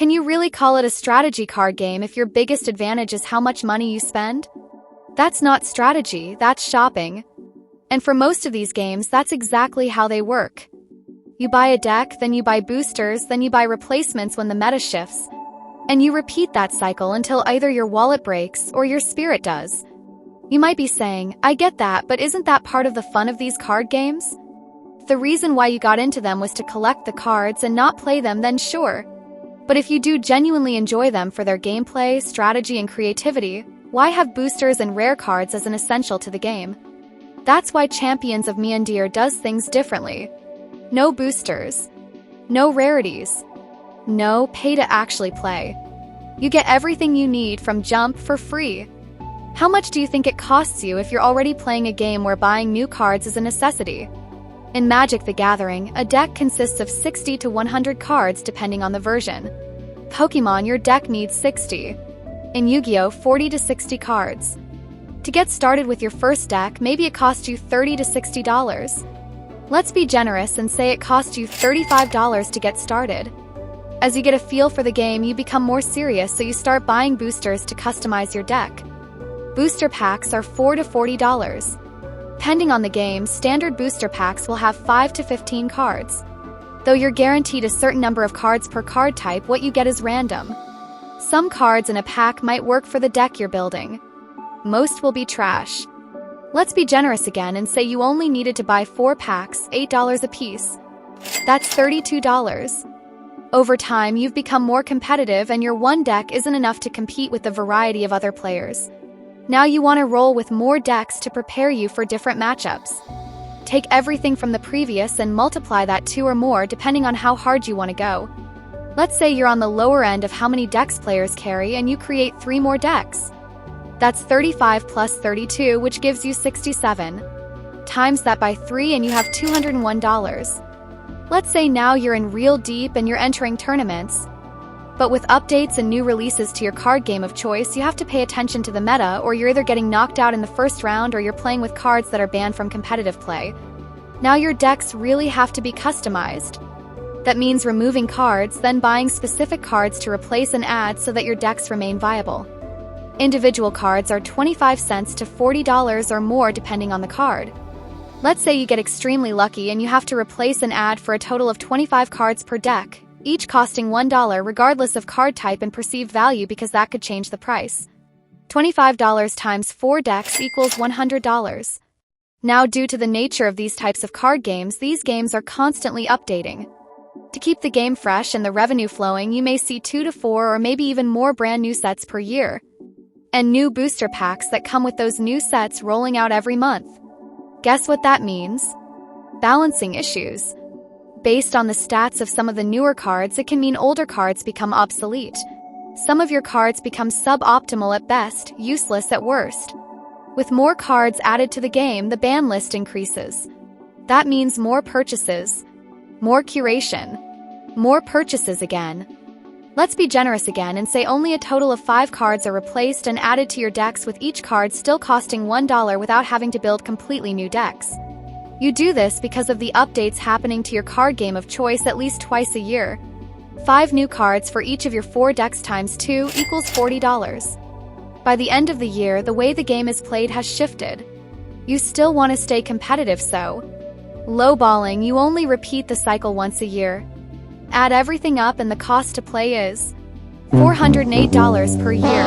Can you really call it a strategy card game if your biggest advantage is how much money you spend? That's not strategy, that's shopping. And for most of these games, that's exactly how they work. You buy a deck, then you buy boosters, then you buy replacements when the meta shifts. And you repeat that cycle until either your wallet breaks or your spirit does. You might be saying, I get that, but isn't that part of the fun of these card games? If the reason why you got into them was to collect the cards and not play them, then sure. But if you do genuinely enjoy them for their gameplay, strategy, and creativity, why have boosters and rare cards as an essential to the game? That's why Champions of Meondir does things differently. No boosters. No rarities. No pay to actually play. You get everything you need from jump for free. How much do you think it costs you if you're already playing a game where buying new cards is a necessity? In Magic: The Gathering, a deck consists of 60 to 100 cards depending on the version. Pokemon, your deck needs 60. In Yu-Gi-Oh, 40 to 60 cards. To get started with your first deck, maybe it costs you $30 to $60. Let's be generous and say it costs you $35 to get started. As you get a feel for the game, you become more serious, so you start buying boosters to customize your deck. Booster packs are $4 to $40. Depending on the game, standard booster packs will have 5 to 15 cards. Though you're guaranteed a certain number of cards per card type, what you get is random. Some cards in a pack might work for the deck you're building. Most will be trash. Let's be generous again and say you only needed to buy 4 packs, $8 a piece. That's $32. Over time, you've become more competitive and your one deck isn't enough to compete with the variety of other players. Now you want to roll with more decks to prepare you for different matchups. Take everything from the previous and multiply that 2 or more depending on how hard you want to go. Let's say you're on the lower end of how many decks players carry and you create 3 more decks. That's 35 plus 32, which gives you 67. Times that by 3 and you have $201. Let's say now you're in real deep and you're entering tournaments. But with updates and new releases to your card game of choice, you have to pay attention to the meta, or you're either getting knocked out in the first round or you're playing with cards that are banned from competitive play. Now your decks really have to be customized. That means removing cards, then buying specific cards to replace and add so that your decks remain viable. Individual cards are 25 cents to $40 or more depending on the card. Let's say you get extremely lucky and you have to replace and add for a total of 25 cards per deck, each costing $1 regardless of card type and perceived value, because that could change the price. $25 times 4 decks equals $100. Now, due to the nature of these types of card games, these games are constantly updating. To keep the game fresh and the revenue flowing, you may see 2 to 4 or maybe even more brand new sets per year. And new booster packs that come with those new sets rolling out every month. Guess what that means? Balancing issues. Based on the stats of some of the newer cards, it can mean older cards become obsolete. Some of your cards become suboptimal at best, useless at worst. With more cards added to the game, the ban list increases. That means more purchases, more curation, more purchases again. Let's be generous again and say only a total of 5 cards are replaced and added to your decks, with each card still costing $1 without having to build completely new decks. You do this because of the updates happening to your card game of choice at least twice a year. 5 new cards for each of your 4 decks times 2 equals $40. By the end of the year, the way the game is played has shifted. You still want to stay competitive, so lowballing, you only repeat the cycle once a year. Add everything up and the cost to play is $408 per year.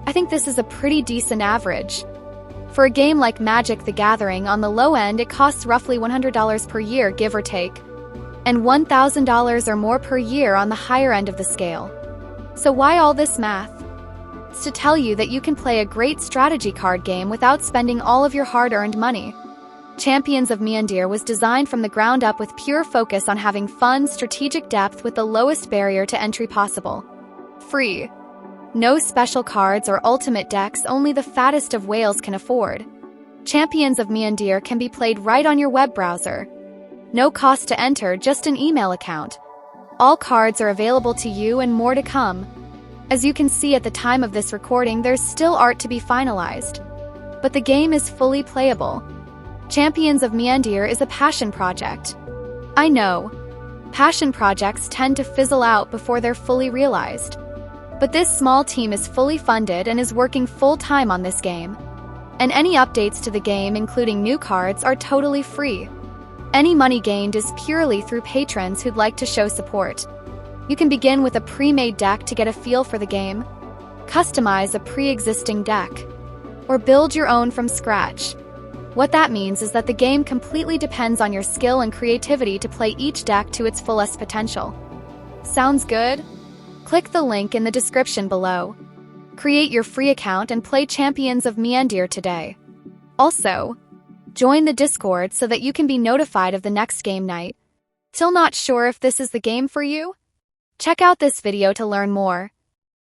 I think this is a pretty decent average. For a game like Magic: The Gathering, on the low end, it costs roughly $100 per year, give or take, and $1,000 or more per year on the higher end of the scale. So why all this math? It's to tell you that you can play a great strategy card game without spending all of your hard-earned money. Champions of Meondir was designed from the ground up with pure focus on having fun, strategic depth with the lowest barrier to entry possible. Free. No special cards or ultimate decks only the fattest of whales can afford. Champions of Meondir can be played right on your web browser. No cost to enter, just an email account. All cards are available to you and more to come. As you can see at the time of this recording, there's still art to be finalized. But the game is fully playable. Champions of Meondir is a passion project. I know. Passion projects tend to fizzle out before they're fully realized. But this small team is fully funded and is working full-time on this game. And any updates to the game, including new cards, are totally free. Any money gained is purely through patrons who'd like to show support. You can begin with a pre-made deck to get a feel for the game, customize a pre-existing deck, or build your own from scratch. What that means is that the game completely depends on your skill and creativity to play each deck to its fullest potential. Sounds good? Click the link in the description below. Create your free account and play Champions of Meandir today. Also, join the Discord so that you can be notified of the next game night. Still not sure if this is the game for you? Check out this video to learn more.